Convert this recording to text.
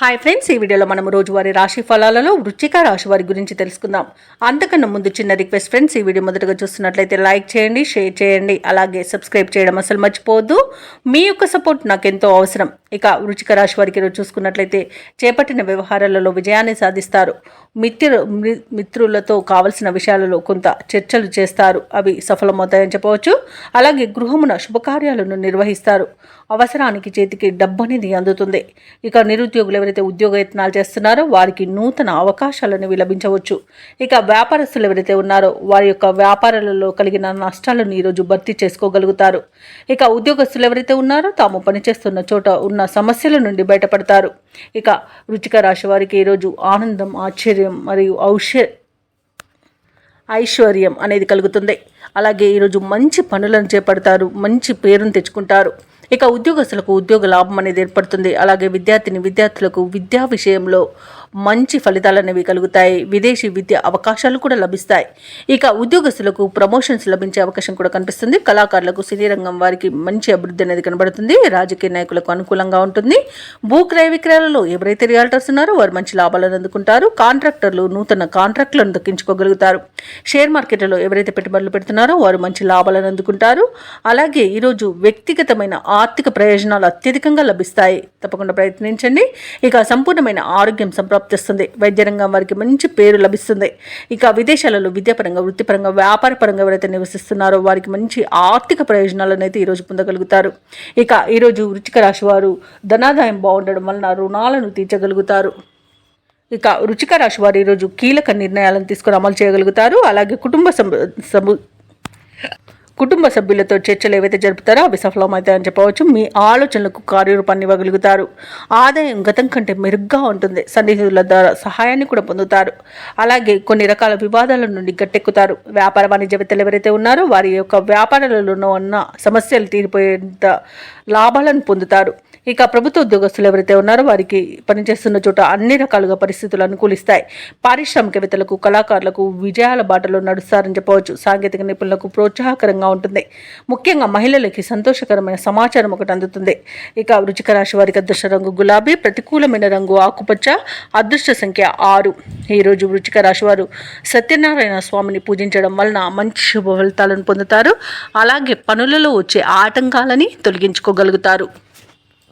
Hi friends, ఈ వీడియోలో మనం రోజువారీ రాశి ఫలాలలో వృశ్చిక రాశి వారి గురించి తెలుసుకుందాం. అంతకన్నా ముందు చిన్న రిక్వెస్ట్ ఫ్రెండ్స్, ఈ వీడియో మొదటగా చూస్తున్నట్లయితే లైక్ చేయండి, షేర్ చేయండి, అలాగే సబ్స్క్రైబ్ చేయడం అసలు మర్చిపోవద్దు. మీ యొక్క సపోర్ట్ నాకు ఎంతో అవసరం. ఇక వృశ్చిక రాశి వారికి ఈరోజు చూసుకున్నట్లయితే చేపట్టిన వ్యవహారాలలో విజయాన్ని సాధిస్తారు. మిత్రులతో కావలసిన విషయాలలో కొంత చర్చలు చేస్తారు, అవి సఫలమవుతాయని చెప్పవచ్చు. అలాగే గృహమున శుభకార్యాలను నిర్వహిస్తారు. అవసరానికి చేతికి డబ్బు అనేది అందుతుంది. ఇక నిరుద్యోగులు ఎవరైతే ఉద్యోగయత్నాలు చేస్తున్నారో వారికి నూతన అవకాశాలను లభించవచ్చు. ఇక వ్యాపారస్తులు ఎవరైతే ఉన్నారో వారి యొక్క వ్యాపారాలలో కలిగిన నష్టాలను ఈరోజు భర్తీ చేసుకోగలుగుతారు. ఇక ఉద్యోగస్తులు ఎవరైతే ఉన్నారో తాము పనిచేస్తున్న చోట ఉన్న సమస్యల నుండి బయటపడతారు. ఇక వృశ్చిక రాశి వారికి ఈరోజు ఆనందం, ఆశ్చర్యం మరియు ఐశ్వర్యం అనేది కలుగుతుంది. అలాగే ఈరోజు మంచి పనులను చేపడతారు, మంచి పేరును తెచ్చుకుంటారు. ఇక ఉద్యోగస్తులకు ఉద్యోగ లాభం అనేది ఏర్పడుతుంది. అలాగే విద్యార్థులకు విద్యా విషయంలో మంచి ఫలితాలు అనేవి కలుగుతాయి. విదేశీ విద్య అవకాశాలు కూడా లభిస్తాయి. ఇక ఉద్యోగస్తులకు ప్రమోషన్స్ లభించే అవకాశం కూడా కనిపిస్తుంది. కళాకారులకు సినీ రంగం వారికి మంచి అభివృద్ధి అనేది కనబడుతుంది. రాజకీయ నాయకులకు అనుకూలంగా ఉంటుంది. భూక్రయ విక్రయాలలో ఎవరైతే రియాల్టర్స్ ఉన్నారో వారు మంచి లాభాలను అందుకుంటారు. కాంట్రాక్టర్లు నూతన కాంట్రాక్టులను దక్కించుకోగలుగుతారు. షేర్ మార్కెట్లో ఎవరైతే పెట్టుబడులు పెడుతున్నారో వారు మంచి లాభాలను అందుకుంటారు. అలాగే ఈరోజు వ్యక్తిగతమైన ఆర్థిక ప్రయోజనాలు అత్యధికంగా లభిస్తాయి. తప్పకుండా ప్రయత్నించండి. ఇక సంపూర్ణమైన ఆరోగ్యం సంప్రాప్తిస్తుంది. వైద్య రంగం వారికి మంచి పేరు లభిస్తుంది. ఇక విదేశాలలో విద్యాపరంగా, వృత్తిపరంగా, వ్యాపారపరంగా ఎవరైతే నివసిస్తున్నారో వారికి మంచి ఆర్థిక ప్రయోజనాలను అయితే ఈరోజు పొందగలుగుతారు. ఇక ఈరోజు వృశ్చిక రాశి వారు ధనాదాయం బాగుండడం వలన రుణాలను తీర్చగలుగుతారు. ఇక వృశ్చిక రాశి వారు ఈరోజు కీలక నిర్ణయాలను తీసుకుని అమలు చేయగలుగుతారు. అలాగే కుటుంబ సభ్యులతో చర్చలు ఏవైతే జరుపుతారో అవి సఫలమవుతాయని చెప్పవచ్చు. మీ ఆలోచనలకు కార్యరూపాన్ని ఇవ్వగలుగుతారు. ఆదాయం గతం కంటే మెరుగ్గా ఉంటుంది. సన్నిహితుల ద్వారా సహాయాన్ని కూడా పొందుతారు. అలాగే కొన్ని రకాల వివాదాల నుండి గట్టెక్కుతారు. వ్యాపార వాణిజ్యవేత్తలు ఎవరైతే ఉన్నారో వారి యొక్క వ్యాపారాలలో ఉన్న సమస్యలు తీరిపోయేంత లాభాలను పొందుతారు. ఇక ప్రభుత్వ ఉద్యోగస్తులు ఎవరైతే ఉన్నారో వారికి పనిచేస్తున్న చోట అన్ని రకాలుగా పరిస్థితులు అనుకూలిస్తాయి. పారిశ్రామికవేత్తలకు, కళాకారులకు విజయాల బాటలో నడుస్తారని చెప్పవచ్చు. సాంకేతిక నిపుణులకు ప్రోత్సాహకరంగా ఉంటుంది. ముఖ్యంగా మహిళలకి సంతోషకరమైన సమాచారం ఒకటి అందుతుంది. ఇక వృశ్చిక రాశి వారికి అదృష్ట రంగు గులాబీ, ప్రతికూలమైన రంగు ఆకుపచ్చ, అదృష్ట సంఖ్య 6. ఈరోజు వృశ్చిక రాశి వారు సత్యనారాయణ స్వామిని పూజించడం వలన మంచి శుభ ఫలితాలను పొందుతారు. అలాగే పనులలో వచ్చే ఆటంకాలని తొలగించుకోగలుగుతారు.